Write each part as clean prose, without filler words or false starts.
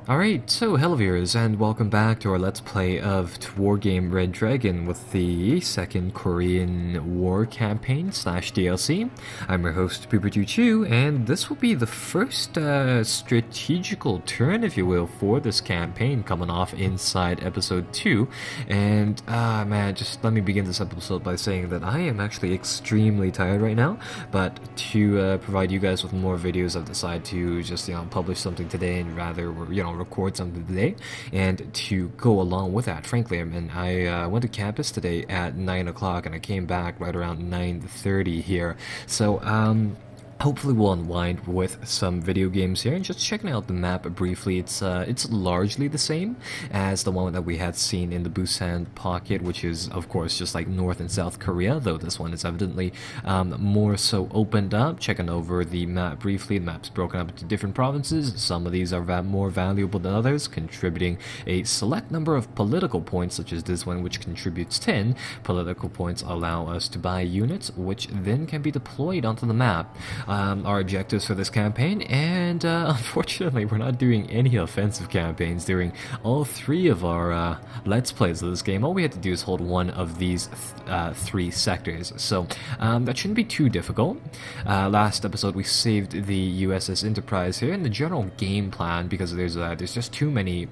Alright, so hello viewers, and welcome back to our Let's Play of Wargame Red Dragon with the second Korean War campaign slash DLC. I'm your host, Pooper22, and this will be the first strategical turn, if you will, for this campaign coming off inside episode 2. And, man, just let me begin this episode by saying that I am actually extremely tired right now, but to provide you guys with more videos, I've decided to just, publish something today and rather, record something today. And to go along with that, frankly, I went to campus today at 9 o'clock and I came back right around 9:30 here. So, hopefully we'll unwind with some video games here and just checking out the map briefly. It's largely the same as the one that we had seen in the Busan pocket, which is of course just like North and South Korea, though this one is evidently more so opened up. Checking over the map briefly, the map's broken up into different provinces. Some of these are more valuable than others, contributing a select number of political points, such as this one, which contributes 10 political points, allow us to buy units which then can be deployed onto the map. Our objectives for this campaign, and unfortunately we're not doing any offensive campaigns during all three of our Let's Plays of this game. All we had to do is hold one of these three sectors, so that shouldn't be too difficult. Last episode we saved the USS Enterprise here, and the general game plan, because there's just too many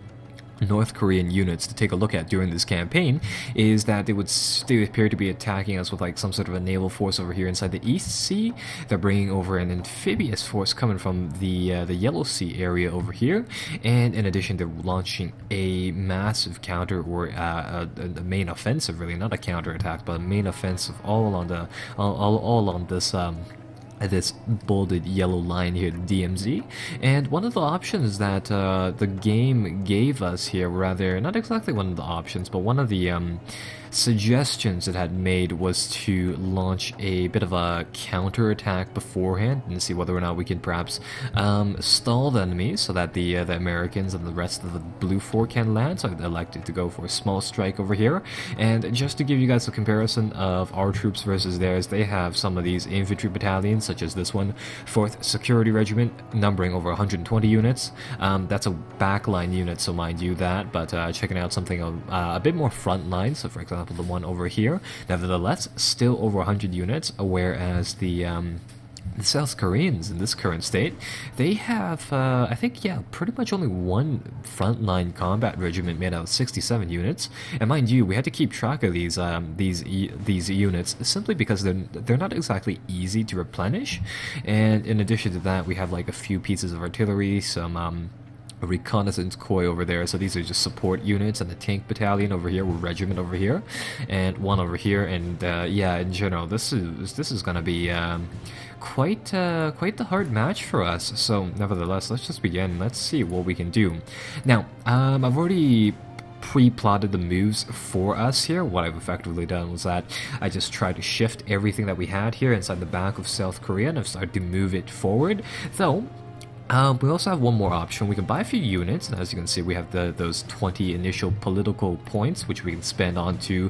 North Korean units to take a look at during this campaign, is that they appear to be attacking us with like some sort of a naval force over here inside the East Sea. They're bringing over an amphibious force coming from the Yellow Sea area over here, and in addition they're launching a massive counter, or a main offensive, really not a counter attack but a main offensive all along this bolded yellow line here, the DMZ. And one of the options that the game gave us here, rather not exactly one of the options, but one of the suggestions it had made, was to launch a bit of a counter attack beforehand and see whether or not we can perhaps stall the enemy so that the Americans and the rest of the Blue Fort can land. So I elected to go for a small strike over here. And just to give you guys a comparison of our troops versus theirs, they have some of these infantry battalions, such as this one, 4th Security Regiment, numbering over 120 units. That's a backline unit, so mind you that, but checking out something a bit more frontline, so for example the one over here, nevertheless still over 100 units, whereas the South Koreans in this current state, they have, I think, yeah, pretty much only one frontline combat regiment made out of 67 units. And mind you, we had to keep track of these units simply because they're not exactly easy to replenish. And in addition to that, we have like a few pieces of artillery, some a reconnaissance corps over there, so these are just support units, and the tank battalion over here, or regiment over here, and one over here. And yeah, in general, this is gonna be quite the hard match for us. So nevertheless, let's just begin. Let's see what we can do. Now, I've already pre-plotted the moves for us here. What I've effectively done was that I just tried to shift everything that we had here inside the back of South Korea, and I've started to move it forward. Though we also have one more option. We can buy a few units, and as you can see, we have those 20 initial political points, which we can spend on to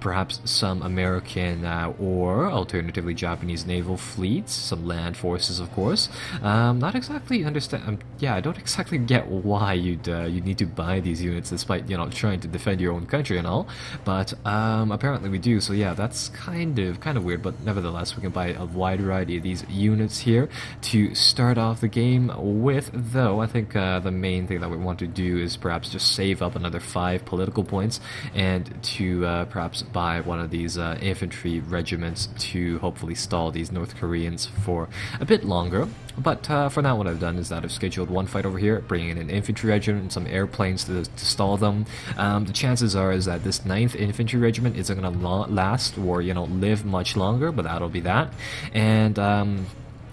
perhaps some American or alternatively Japanese naval fleets, some land forces, of course. Not exactly understand. Yeah, I don't exactly get why you'd need to buy these units, despite trying to defend your own country and all. But apparently we do. So yeah, that's kind of weird. But nevertheless, we can buy a wide variety of these units here to start off the game with. Though I think the main thing that we want to do is perhaps just save up another 5 political points and to perhaps buy one of these infantry regiments to hopefully stall these North Koreans for a bit longer. But for now, what I've done is that I've scheduled one fight over here, bringing in an infantry regiment and some airplanes to stall them. The chances are is that this 9th Infantry Regiment isn't going to last or live much longer, but that'll be that. And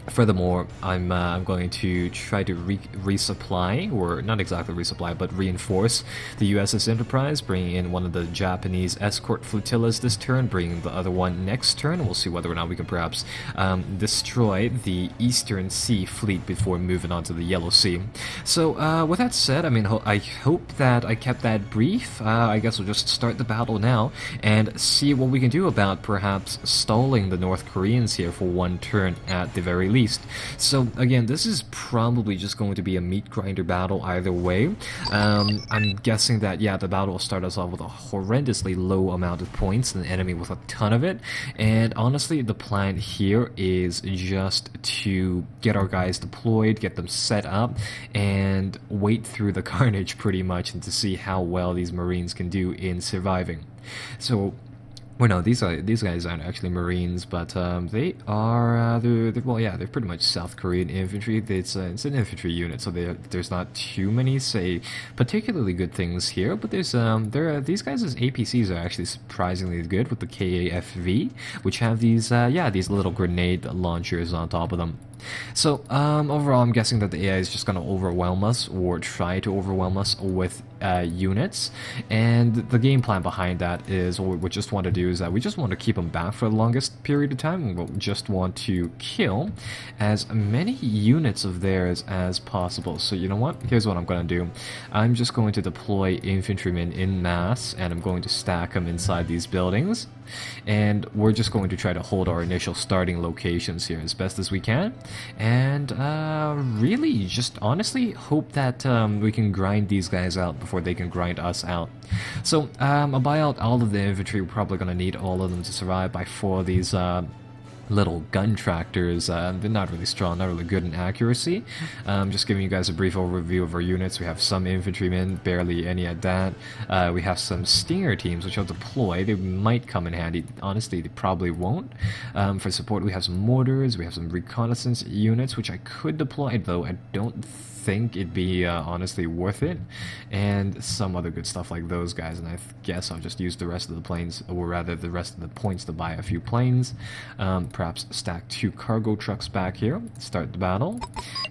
furthermore, I'm going to try to resupply, or not exactly resupply, but reinforce the USS Enterprise, bringing in one of the Japanese escort flotillas this turn, bringing the other one next turn. We'll see whether or not we can perhaps destroy the Eastern Sea fleet before moving on to the Yellow Sea. So with that said, I mean, I hope that I kept that brief. I guess we'll just start the battle now and see what we can do about perhaps stalling the North Koreans here for one turn at the very least. So again, this is probably just going to be a meat grinder battle either way. I'm guessing that, yeah, the battle will start us off with a horrendously low amount of points and the enemy with a ton of it. And honestly, the plan here is just to get our guys deployed, get them set up, and wait through the carnage pretty much, and to see how well these Marines can do in surviving. So, well, no, these guys aren't actually Marines, but they are. Well, yeah, they're pretty much South Korean infantry. It's an infantry unit, so there's not too many, say, particularly good things here. But there's these guys' APCs are actually surprisingly good with the KAFV, which have these these little grenade launchers on top of them. So, overall, I'm guessing that the AI is just going to overwhelm us, or try to overwhelm us with units, and the game plan behind that is, what we just want to do is that we just want to keep them back for the longest period of time, and we'll just want to kill as many units of theirs as possible. So you know what? Here's what I'm going to do. I'm just going to deploy infantrymen in mass, and I'm going to stack them inside these buildings. And we're just going to try to hold our initial starting locations here as best as we can, and really just honestly hope that we can grind these guys out before they can grind us out. So I'll buy out all of the infantry. We're probably going to need all of them to survive by 4 of these little gun tractors. They're not really strong, not really good in accuracy. Just giving you guys a brief overview of our units. We have some infantrymen, barely any at that. We have some Stinger teams, which I'll deploy. They might come in handy. Honestly, they probably won't. For support, we have some mortars, we have some reconnaissance units, which I could deploy, though I don't think it'd be honestly worth it, and some other good stuff like those guys. And I guess I'll just use the rest of the planes, or rather the rest of the points, to buy a few planes. Perhaps stack 2 cargo trucks back here, start the battle,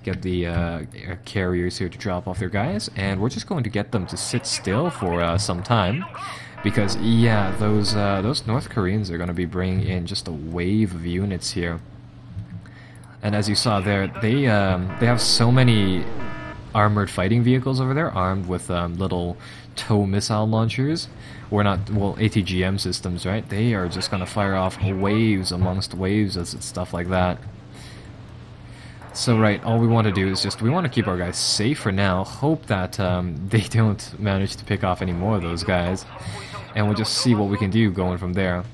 get the air carriers here to drop off their guys, and we're just going to get them to sit still for some time. Because, yeah, those North Koreans are going to be bringing in just a wave of units here. And as you saw there, they have so many armored fighting vehicles over there, armed with little tow missile launchers. Well, ATGM systems, right? They are just going to fire off waves amongst waves and stuff like that. So, right, all we want to do is we want to keep our guys safe for now, hope that they don't manage to pick off any more of those guys, and we'll just see what we can do going from there.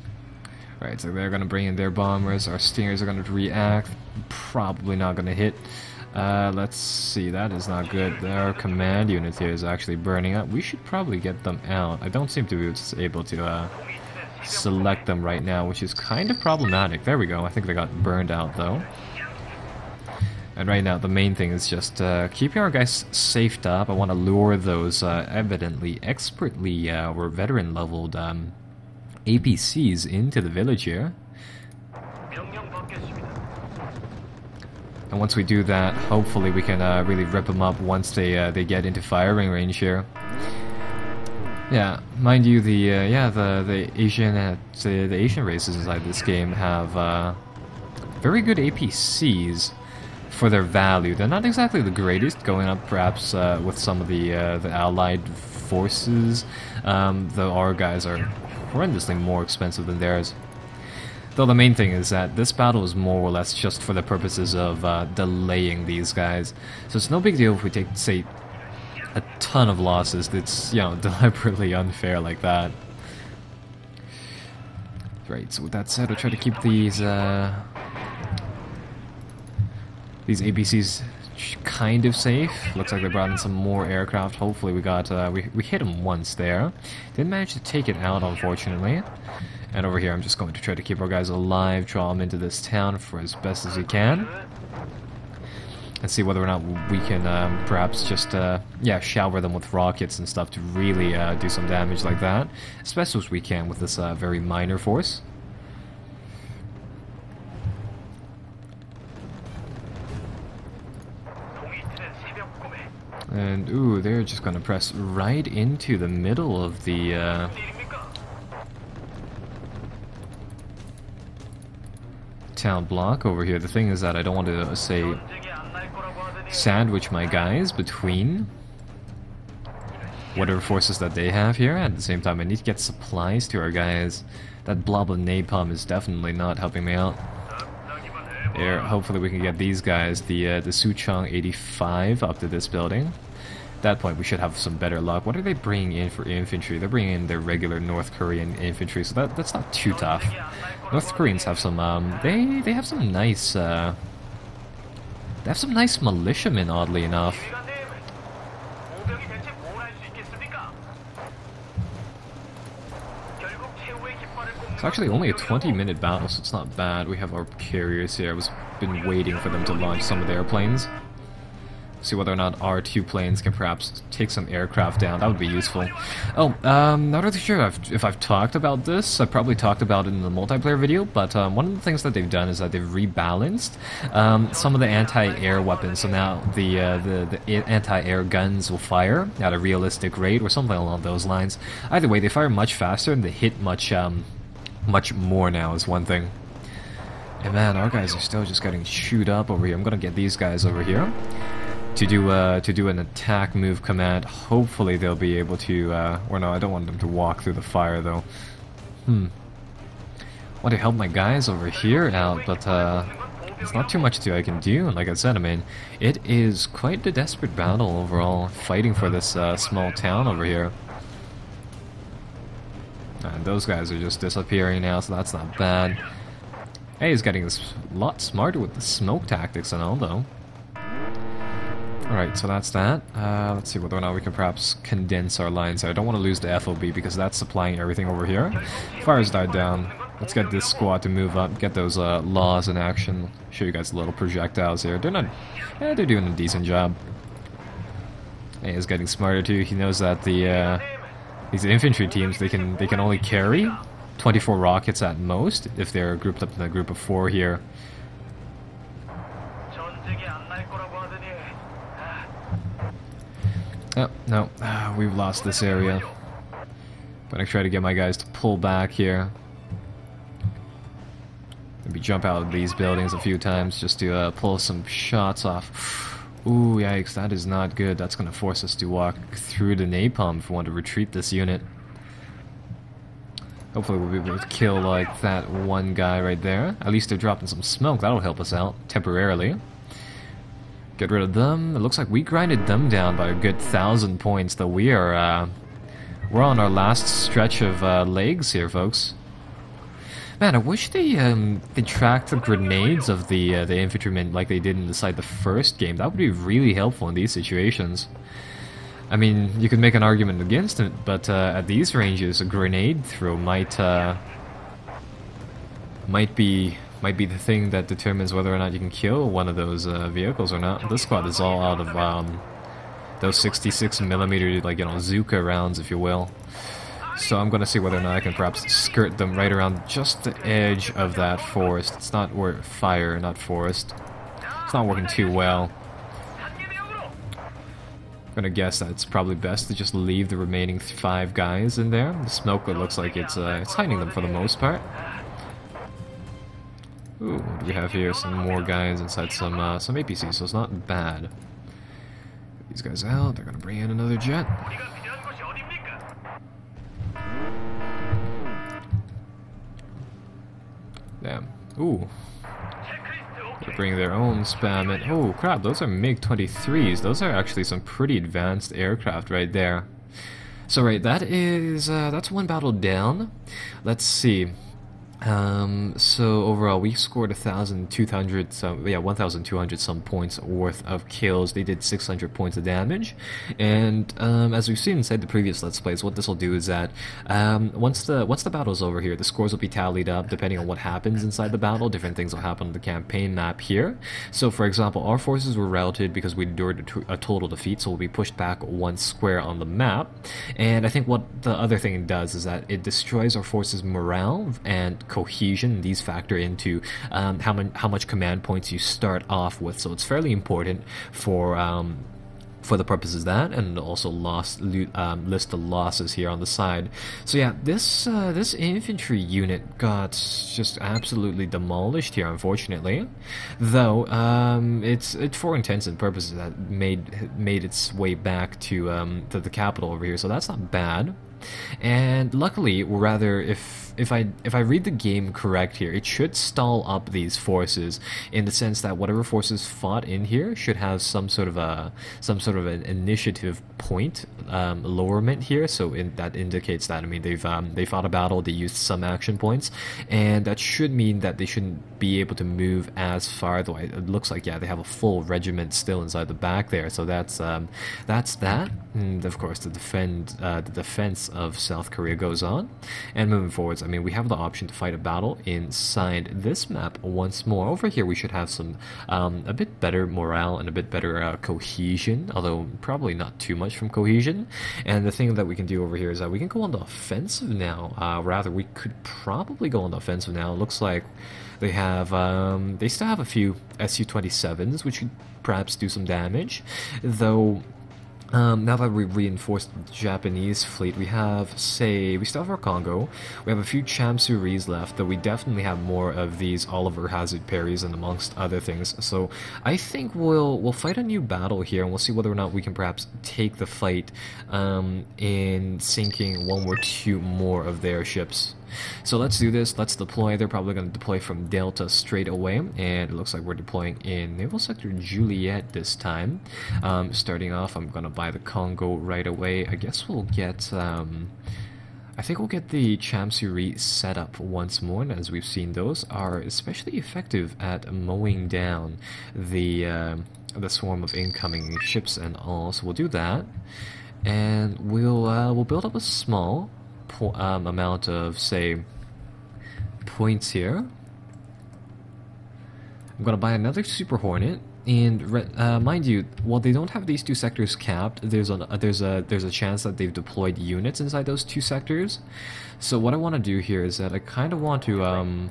Right, so they're going to bring in their bombers, our Stingers are going to react, probably not going to hit. Let's see, that is not good. Our command unit here is actually burning up. We should probably get them out. I don't seem to be able to select them right now, which is kind of problematic. There we go, I think they got burned out though. And right now, the main thing is just keeping our guys safed up. I want to lure those evidently, expertly, or veteran-leveled APCs into the village here. And once we do that, hopefully we can really rip them up once they get into firing range here. Yeah, mind you, the Asian races inside this game have very good APCs for their value. They're not exactly the greatest, going up perhaps with some of the allied forces. Though our guys are horrendously more expensive than theirs. Though the main thing is that this battle is more or less just for the purposes of delaying these guys. So it's no big deal if we take, say, a ton of losses. That's, you know, deliberately unfair like that. Right, so with that said, I'll try to keep these APCs kind of safe. Looks like they brought in some more aircraft. Hopefully we got we hit them once there. Didn't manage to take it out, unfortunately. And over here I'm just going to try to keep our guys alive, draw them into this town for as best as we can, and see whether or not we can perhaps just shower them with rockets and stuff to really do some damage like that, as best as we can with this very minor force. And, ooh, they're just gonna press right into the middle of the, town block over here. The thing is that I don't want to, say, sandwich my guys between whatever forces that they have here. At the same time, I need to get supplies to our guys. That blob of napalm is definitely not helping me out. air. Hopefully we can get these guys, the Suchong 85, up to this building. At that point, we should have some better luck. What are they bringing in for infantry? They're bringing in their regular North Korean infantry, so that's not too tough. North Koreans have some, they have some nice, they have some nice militiamen, oddly enough. It's actually only a 20-minute battle, so it's not bad. We have our carriers here. I've been waiting for them to launch some of the airplanes. See whether or not our 2 planes can perhaps take some aircraft down. That would be useful. Oh, not really sure if I've talked about this. I probably talked about it in the multiplayer video, but one of the things that they've done is that they've rebalanced some of the anti-air weapons. So now the anti-air guns will fire at a realistic rate or something along those lines. Either way, they fire much faster and they hit much more now is one thing. And man, our guys are still just getting chewed up over here. I'm gonna get these guys over here to do an attack move command. Hopefully they'll be able to, or no, I don't want them to walk through the fire though. Want to help my guys over here out, but there's not too much I can do. And like I said, I mean, it is quite a desperate battle overall, fighting for this small town over here. And those guys are just disappearing now, so that's not bad. Hey, he's getting a lot smarter with the smoke tactics and all, though. Alright, so that's that. Let's see whether or not we can perhaps condense our lines here. I don't want to lose the FOB because that's supplying everything over here. Fire's died down. Let's get this squad to move up, get those laws in action. Show you guys the little projectiles here. They're not... they're doing a decent job. Hey, he's getting smarter too. He knows that these infantry teams, they can only carry 24 rockets at most if they're grouped up in a group of 4 here. Oh, no, we've lost this area. Gonna try to get my guys to pull back here. Maybe jump out of these buildings a few times just to pull some shots off. Ooh, yikes, that is not good. That's gonna force us to walk through the napalm if we want to retreat this unit. Hopefully we'll be able to kill, like, that one guy right there. At least they're dropping some smoke. That'll help us out, temporarily. Get rid of them. It looks like we grinded them down by a good 1,000 points, though we are, we're on our last stretch of legs here, folks. Man, I wish they tracked the grenades of the infantrymen like they did inside the first game. That would be really helpful in these situations. I mean, you could make an argument against it, but at these ranges, a grenade throw might be the thing that determines whether or not you can kill one of those vehicles or not. This squad is all out of those 66mm, like, you know, Zuka rounds, if you will. So I'm gonna see whether or not I can perhaps skirt them right around just the edge of that forest. It's not where fire, not forest. It's not working too well. I'm gonna guess that it's probably best to just leave the remaining 5 guys in there. The smoke, it looks like it's hiding them for the most part. Ooh, what do we have here? Some more guys inside some APCs, so it's not bad. Get these guys out. They're gonna bring in another jet. Damn. Ooh. They're bringing their own spam in. Oh crap, those are MiG-23s. Those are actually some pretty advanced aircraft right there. So right, that is, that's one battle down. Let's see. So overall we scored 1,200 some points worth of kills. They did 600 points of damage, and as we've seen inside the previous Let's Plays, what this will do is that once the battle's over here, the scores will be tallied up depending on what happens inside the battle. Different things will happen on the campaign map here. So for example, our forces were routed because we endured a total defeat, so we'll be pushed back 1 square on the map. And I think what the other thing it does is that it destroys our forces' morale and cohesion. These factor into how much command points you start off with, so it's fairly important for the purposes of that, and also list the losses here on the side. So yeah, this infantry unit got just absolutely demolished here, unfortunately. Though it's for intents and purposes that made its way back to the capital over here, so that's not bad. And luckily, or rather, if I read the game correct here, it should stall up these forces in the sense that whatever forces fought in here should have some sort of an initiative point lowerment here. So that indicates that, I mean, they fought a battle, they used some action points, and that should mean that they shouldn't be able to move as far. Though it looks like, yeah, they have a full regiment still inside the back there. So that's that. And of course, the defense of South Korea goes on, and moving forwards, I mean, we have the option to fight a battle inside this map once more. Over here, we should have some a bit better morale and a bit better cohesion, although probably not too much from cohesion. And the thing that we can do over here is that we can go on the offensive now. Rather, we could probably go on the offensive now. It looks like they have they still have a few Su-27s, which could perhaps do some damage, though. Now that we reinforced the Japanese fleet, we still have our Congo, we have a few Chamsuris left, though we definitely have more of these Oliver Hazard parries and amongst other things. So I think we'll fight a new battle here, and we'll see whether or not we can perhaps take the fight in sinking one or two more of their ships. So let's do this, let's deploy. They're probably going to deploy from Delta straight away, and it looks like we're deploying in Naval Sector Juliet this time. Starting off, I'm going to buy the Congo right away. I guess we'll get, I think we'll get the Chamsuri set up once more, and as we've seen, those are especially effective at mowing down the swarm of incoming ships and all, so we'll do that. And we'll build up a small amount of, say, points here. I'm gonna buy another Super Hornet, and mind you, while they don't have these two sectors capped, there's a chance that they've deployed units inside those two sectors. So what I want to do here is that I kind of want to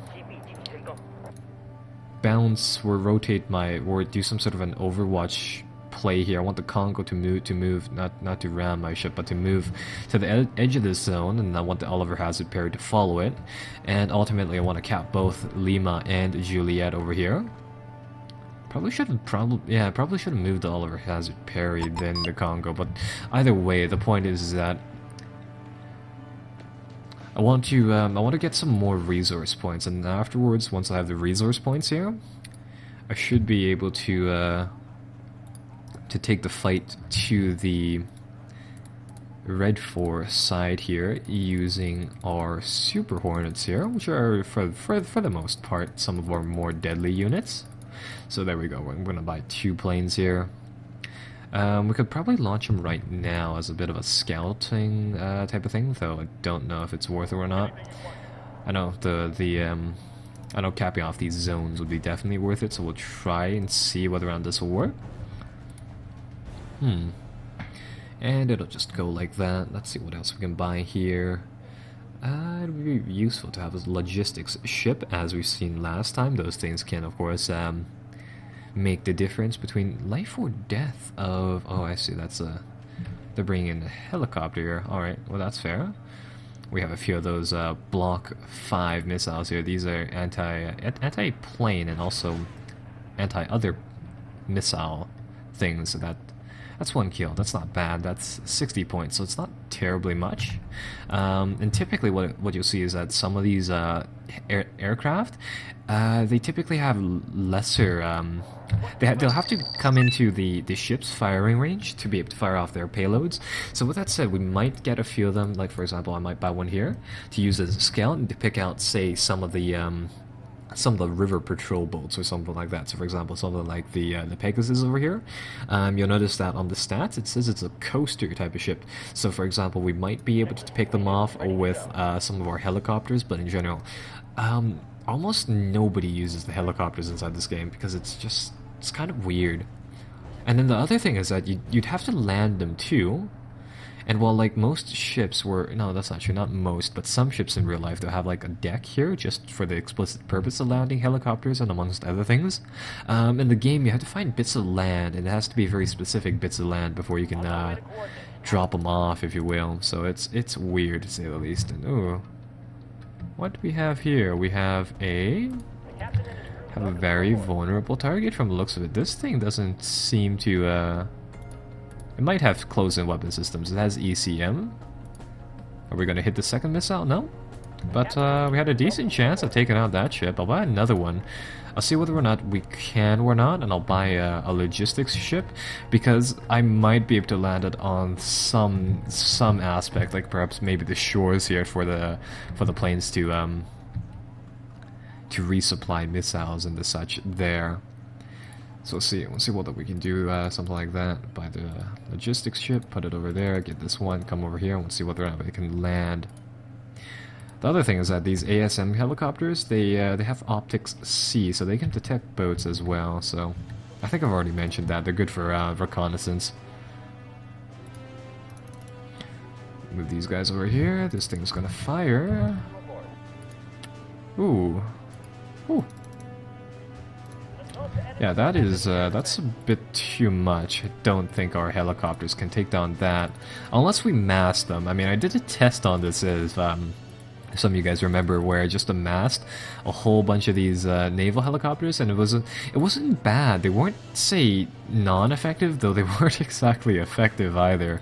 bounce or rotate or do some sort of an Overwatch play here. I want the Congo to move, not to ram my ship, but to move to the edge of this zone, and I want the Oliver Hazard parry to follow it. And ultimately, I want to cap both Lima and Juliet over here. Probably should have moved the Oliver Hazard parry than the Congo, but either way, the point is that I want to get some more resource points, and afterwards, once I have the resource points here, I should be able to take the fight to the Red 4 side here using our Super Hornets here, which are for the most part some of our more deadly units. So there we go. We're going to buy 2 planes here. We could probably launch them right now as a bit of a scouting type of thing, though I don't know if it's worth it or not. I know I know capping off these zones would be definitely worth it, so we'll try and see whether or not this will work. And it'll just go like that. Let's see what else we can buy here. It would be useful to have a logistics ship, as we've seen last time. Those things can, of course, make the difference between life or death of... Oh, I see, that's they're bringing in a helicopter here. Alright, well, that's fair. We have a few of those Block 5 missiles here. These are anti-plane and also anti-other missile things, so that's 1 kill. That's not bad. That's 60 points, so it's not terribly much. And typically what you'll see is that some of these aircraft, they typically have lesser... they'll have to come into the ship's firing range to be able to fire off their payloads. So with that said, we might get a few of them. Like, for example, I might buy one here to use as a scout and to pick out, say, some of the river patrol boats or something like that. So for example, something like the Pegasus over here, you'll notice that on the stats it says it's a coaster type of ship. So for example, we might be able to pick them off with some of our helicopters, but in general, almost nobody uses the helicopters inside this game because it's kind of weird. And then the other thing is that you'd have to land them too. And while, like, most ships were... No, that's not true. Not most, but some ships in real life, they'll have, like, a deck here just for the explicit purpose of landing helicopters and amongst other things. In the game, you have to find bits of land, and it has to be very specific bits of land before you can drop them off, if you will. So it's weird, to say the least. And, ooh. What do we have here? We have a very vulnerable target from the looks of it. This thing doesn't seem to... It might have close-in weapon systems. It has ECM. Are we gonna hit the second missile? No? But we had a decent chance of taking out that ship. I'll buy another one. I'll see whether or not we can or not, and I'll buy a logistics ship, because I might be able to land it on some aspect, like perhaps maybe the shores here for the planes to resupply missiles and the such there. So we'll see what we can do, something like that. Buy the logistics ship, put it over there, get this one, come over here, and we'll see whether or not we can land. The other thing is that these ASM helicopters, they have optics C, so they can detect boats as well. So I think I've already mentioned that. They're good for reconnaissance. Move these guys over here. This thing's gonna fire. Ooh. Ooh. Yeah, that's a bit too much. I don't think our helicopters can take down that. Unless we mass them. I mean, I did a test on this as some of you guys remember, where I just amassed a whole bunch of these naval helicopters, and it wasn't bad. They weren't, say, non-effective, though they weren't exactly effective either.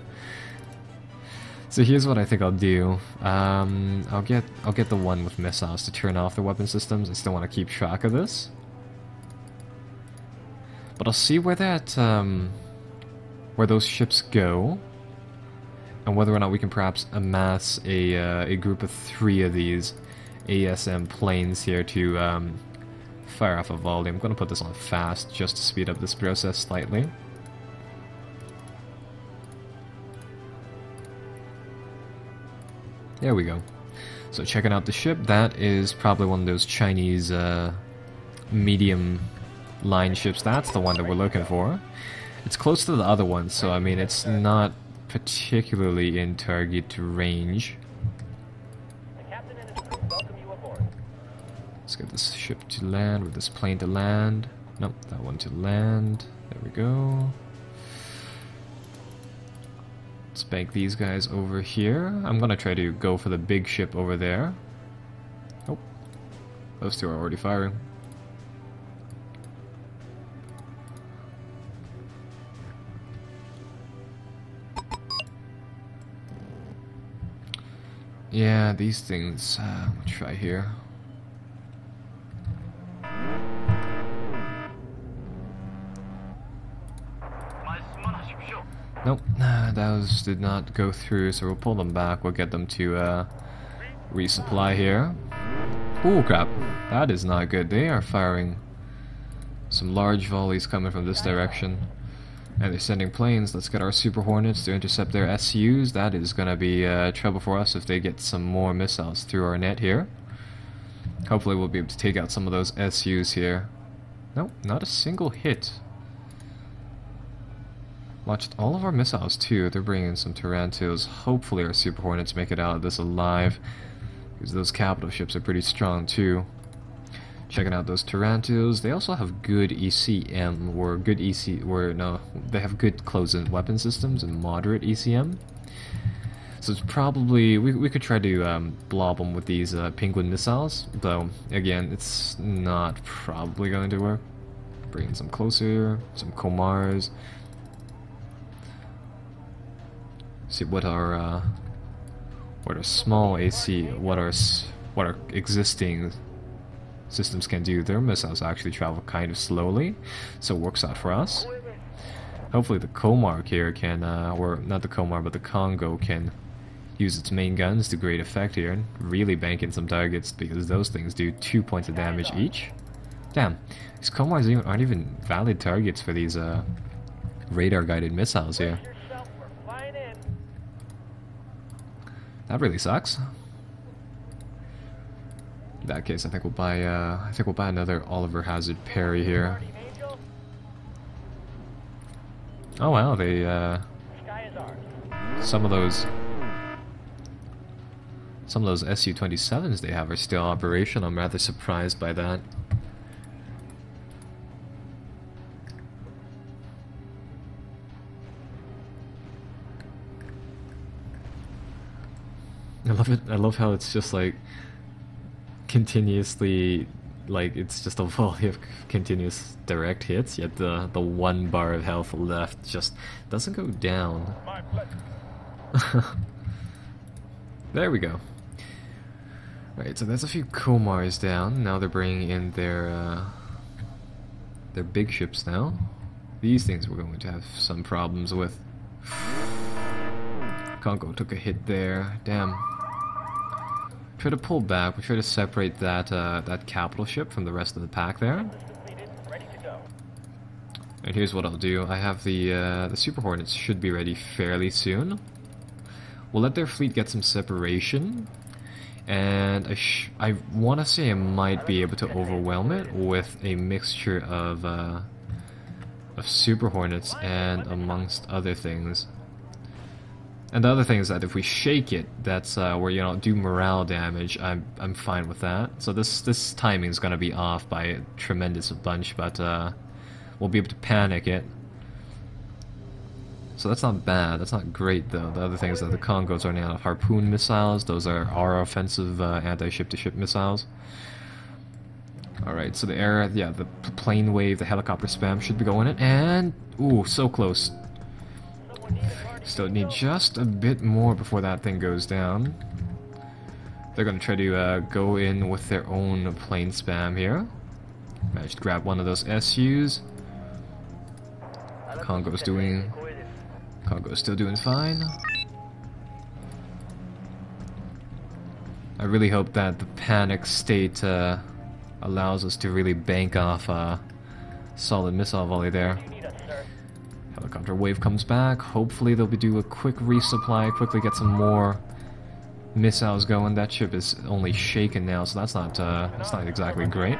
So here's what I think I'll do. I'll get the one with missiles to turn off the weapon systems. I still want to keep track of this, but I'll see where where those ships go, and whether or not we can perhaps amass a group of 3 of these ASM planes here to fire off a volley. I'm going to put this on fast just to speed up this process slightly. There we go. So checking out the ship, that is probably one of those Chinese medium line ships. That's the one that we're looking for. It's close to the other one, so I mean it's not particularly in target range. Let's get this ship to land, or this plane to land. Nope, that one to land. There we go. Let's bank these guys over here. I'm gonna try to go for the big ship over there. Oh, those two are already firing. Yeah, these things, we'll try here. Nope, those did not go through, so we'll pull them back. We'll get them to resupply here. Ooh, crap. That is not good. They are firing some large volleys coming from this direction. And they're sending planes. Let's get our Super Hornets to intercept their SUs. That is going to be trouble for us if they get some more missiles through our net here. Hopefully we'll be able to take out some of those SUs here. Nope, not a single hit. Launched all of our missiles too. They're bringing some Tarantulas. Hopefully our Super Hornets make it out of this alive, because those capital ships are pretty strong too. Checking out those Tarantulas. They also have good ECM, or good they have good close-in weapon systems and moderate ECM. So it's probably, we could try to blob them with these Penguin missiles, though again, it's not probably going to work. Bringing some closer, some Komars. See what our small AC, what our existing systems can do. Their missiles actually travel kind of slowly, so it works out for us. Hopefully the Komar here can, or not the Komar, but the Congo can use its main guns to great effect here and really bank in some targets, because those things do 2 points of damage each. Damn, these Komars aren't even valid targets for these radar-guided missiles here. That really sucks. In that case, I think we'll buy another Oliver Hazard Perry here. Oh wow, they some of those Su-27s they have are still operational. I'm rather surprised by that. I love it. I love how it's just like continuously, like it's just a volley of continuous direct hits, yet the 1 bar of health left just doesn't go down. There we go. Right, so there's a few Komars down. Now they're bringing in their big ships now. These things we're going to have some problems with. Congo took a hit there. Damn. Try to pull back. We try to separate that that capital ship from the rest of the pack there. And here's what I'll do. I have the Super Hornets should be ready fairly soon. We'll let their fleet get some separation, and I want to say I might be able to overwhelm it with a mixture of Super Hornets and amongst other things. And the other thing is that if we shake it, that's where, you know, do morale damage. I'm fine with that. So this timing is gonna be off by a tremendous bunch, but we'll be able to panic it. So that's not bad. That's not great though. The other thing is that the Congos are now harpoon missiles. Those are our offensive anti-ship-to-ship missiles. Alright, so the air, yeah, the plane wave, the helicopter spam should be going in, and ooh, so close. Still need just a bit more before that thing goes down. They're gonna try to go in with their own plane spam here. Managed to grab one of those SUs. Congo's still doing fine. I really hope that the panic state allows us to really bank off a solid missile volley there. Helicopter wave comes back. Hopefully they'll do a quick resupply, quickly get some more missiles going. That ship is only shaken now, so that's not exactly great.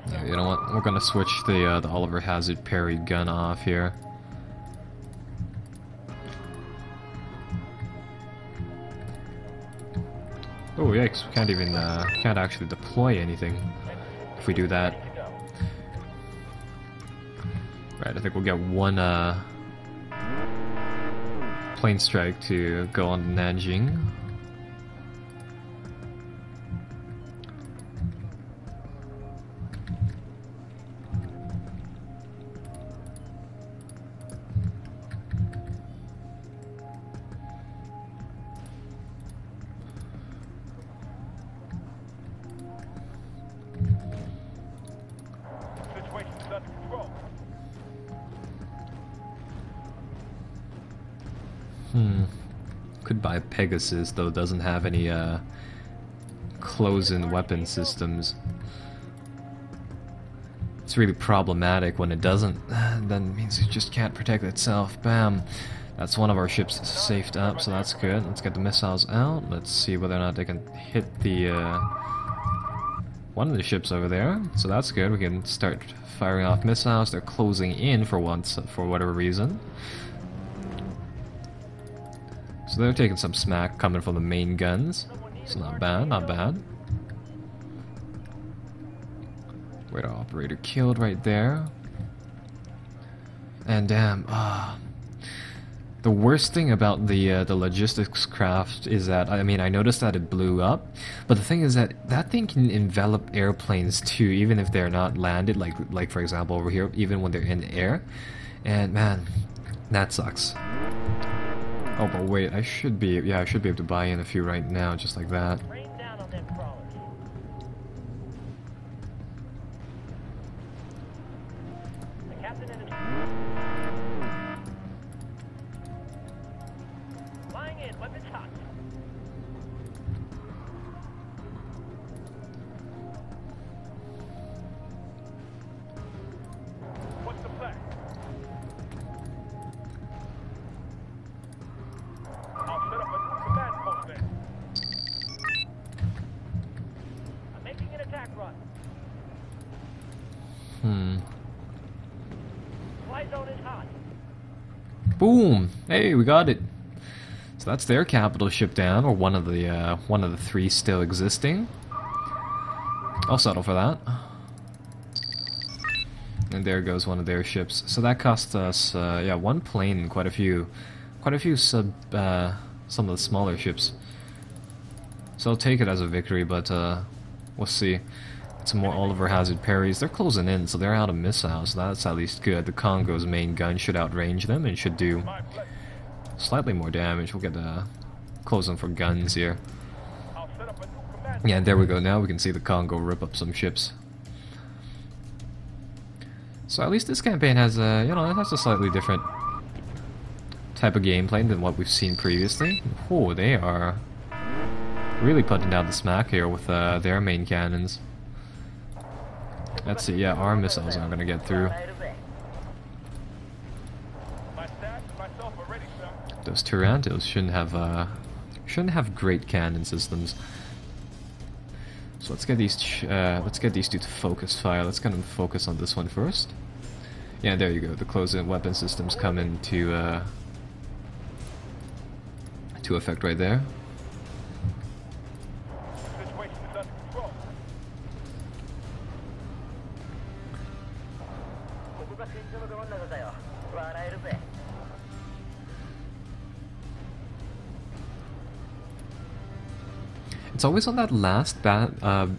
Yeah, you know what? We're gonna switch the Oliver Hazard parry gun off here. Oh yikes! We can't even can't actually deploy anything if we do that. Right, I think we'll get one plane strike to go on Nanjing. Could buy Pegasus, though it doesn't have any close-in weapon systems. It's really problematic when it doesn't. Then it means it just can't protect itself. Bam! That's one of our ships safed up, so that's good. Let's get the missiles out. Let's see whether or not they can hit the one of the ships over there. So that's good. We can start firing off missiles. They're closing in for once, for whatever reason. So they're taking some smack coming from the main guns. So not bad, not bad. Radar operator killed right there. And damn, the worst thing about the logistics craft is that, I mean, I noticed that it blew up, but the thing is that that thing can envelop airplanes too, even if they're not landed, like for example over here, even when they're in the air. And man, that sucks. Oh, but wait, I should be able to buy in a few right now, just like that. Boom! Hey, we got it. So that's their capital ship down, or one of the three still existing. I'll settle for that. And there goes one of their ships. So that cost us, yeah, one plane and quite a few some of the smaller ships. So I'll take it as a victory, but we'll see. Some more Oliver Hazard parries. They're closing in, so they're out of missiles. So that's at least good. The Congo's main gun should outrange them and should do slightly more damage. We'll get closing for guns here. Yeah, there we go. Now we can see the Congo rip up some ships. So at least this campaign has a, you know, it has a slightly different type of gameplay than what we've seen previously. Oh, they are really putting down the smack here with their main cannons. Let's see, yeah, our missiles aren't going to get through. Those Tarantos shouldn't have great cannon systems. So let's get these two to focus fire. Let's get them to focus on this one first. Yeah, there you go. The close-in weapon systems come into to effect right there. It's always on that last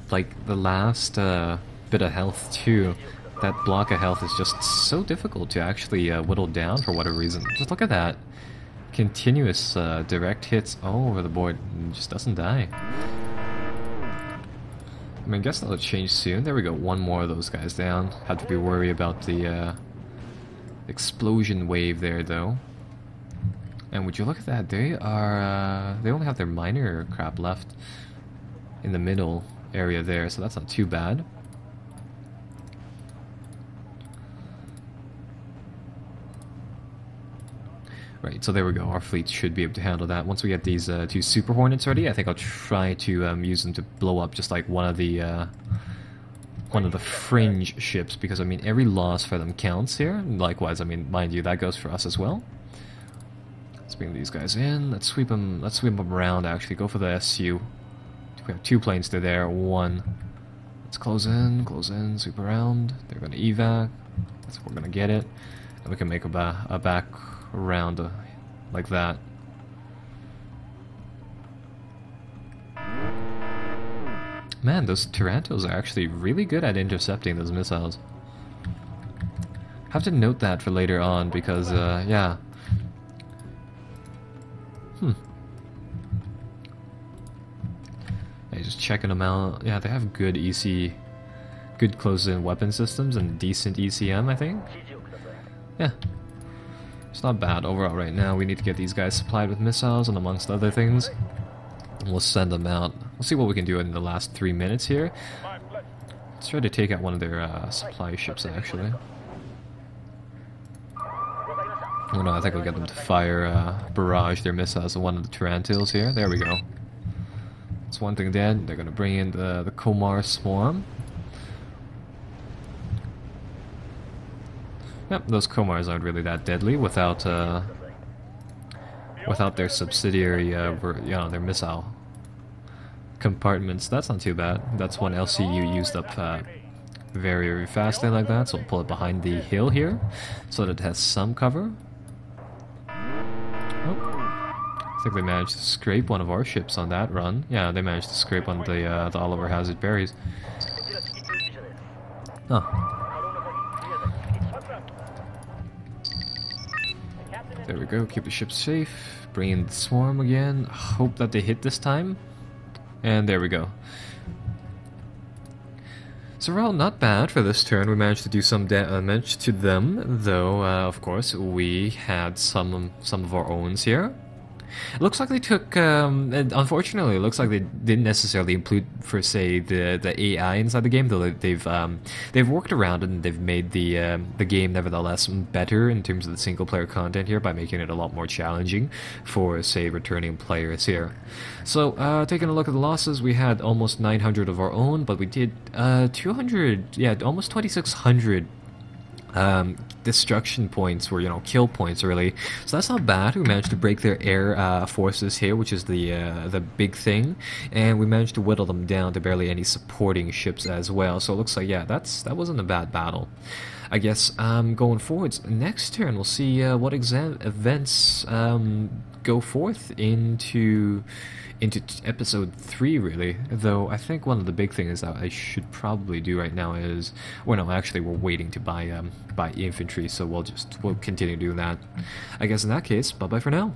like the last bit of health too. That block of health is just so difficult to actually whittle down for whatever reason. Just look at that. Continuous direct hits all over the board and just doesn't die. I mean, I guess that'll change soon. There we go, one more of those guys down. Have to be worried about the explosion wave there though. And would you look at that, they only have their minor crap left in the middle area there, so that's not too bad. Right, so there we go, our fleet should be able to handle that. Once we get these two Super Hornets ready, I think I'll try to use them to blow up just like one of the fringe ships, because I mean every loss for them counts here. And likewise, I mean, mind you, that goes for us as well. Let's bring these guys in. Let's sweep them around. Actually, go for the SU. We have two planes to there. One. Let's close in, sweep around. They're going to evac. That's what we're going to get it, and we can make a back round like that. Man, those Tarantos are actually really good at intercepting those missiles. Have to note that for later on because, yeah. Yeah, just checking them out. Yeah, they have good good close-in weapon systems and decent ECM, I think. Yeah. It's not bad overall right now. We need to get these guys supplied with missiles and amongst other things. And we'll send them out. We'll see what we can do in the last 3 minutes here. Let's try to take out one of their supply ships, actually. Oh no, I think I'll get them to fire, barrage their missiles on one of the Tarantiles here. There we go. That's one thing dead. They're gonna bring in the Komar Swarm. Yep, those Komars aren't really that deadly without their subsidiary, their missile compartments. That's not too bad. That's one LCU used up very, very fastly like that, so we'll pull it behind the hill here so that it has some cover. I think they managed to scrape one of our ships on that run. Yeah, they managed to scrape on the Oliver Hazard berries. Oh. There we go, keep the ship safe. Bring in the swarm again. Hope that they hit this time. And there we go. So overall, not bad for this turn. We managed to do some damage to them, though, of course, we had some of our owns here. It looks like they took, unfortunately, it looks like they didn't necessarily include, per se, the AI inside the game, though they've worked around it and they've made the game nevertheless better in terms of the single player content here by making it a lot more challenging for, say, returning players here. So, taking a look at the losses, we had almost 900 of our own, but we did 200, yeah, almost 2,600 destruction points, or kill points really. So that's not bad. We managed to break their air forces here, which is the big thing, and we managed to whittle them down to barely any supporting ships as well. So it looks like, yeah, that wasn't a bad battle. I guess going forwards, next turn we'll see what events go forth into episode 3, really. Though I think one of the big things that I should probably do right now is, well, no, actually we're waiting to buy infantry, so we'll continue doing that. I guess in that case, bye bye for now.